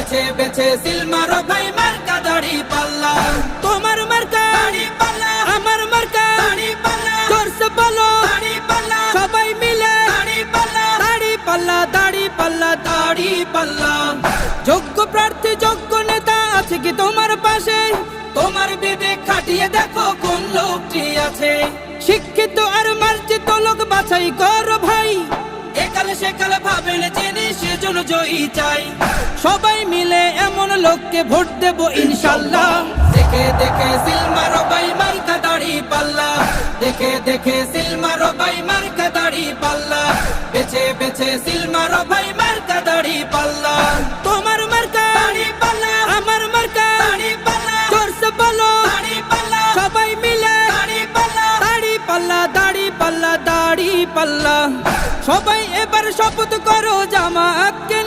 বেছে বেছে সিল মারো ভাই মার্কা দাড়ি পাল্লা। তোমার মার্কা দাড়ি পাল্লা, আমার মার্কা দাড়ি পাল্লা, জোরসে বলো দাড়ি পাল্লা, সবাই মিলে দাড়ি পাল্লা, দাড়ি পাল্লা, দাড়ি পাল্লা, দাড়ি পাল্লা। যোগ্য প্রার্থী যোগ্য নেতা আছে কি তোমার পাশে? তোমার বিবেক খাটিয়ে দেখো কোন লোকটি আছে। শিক্ষিত আর মার্জিত লোক বাছাই করো ভাই, একালে সেকালে ভাবেন জেনে সেজন্য জয়ী চাই। সবাই মিলে এমন লোককে ভোট দেব ইনশাল্লাহ। দেখে দেখে সিল মারো ভাই মার্কা দাড়ি পাল্লা। দেখে দেখে সিল মারো ভাই মার্কা দাড়ি পাল্লা। বেছে বেছে সিল মারো ভাই মার্কা দাড়ি পাল্লা। তোমার মার্কা দাড়ি পাল্লা, আমার মার্কা দাড়ি পাল্লা, জোরসে বলো দাড়ি পাল্লা, সবাই মিলে দাড়ি পাল্লা, দাড়ি পাল্লা, দাড়ি পাল্লা, দাড়ি পাল্লা। সবাই এবার শপথ করো জামাতকে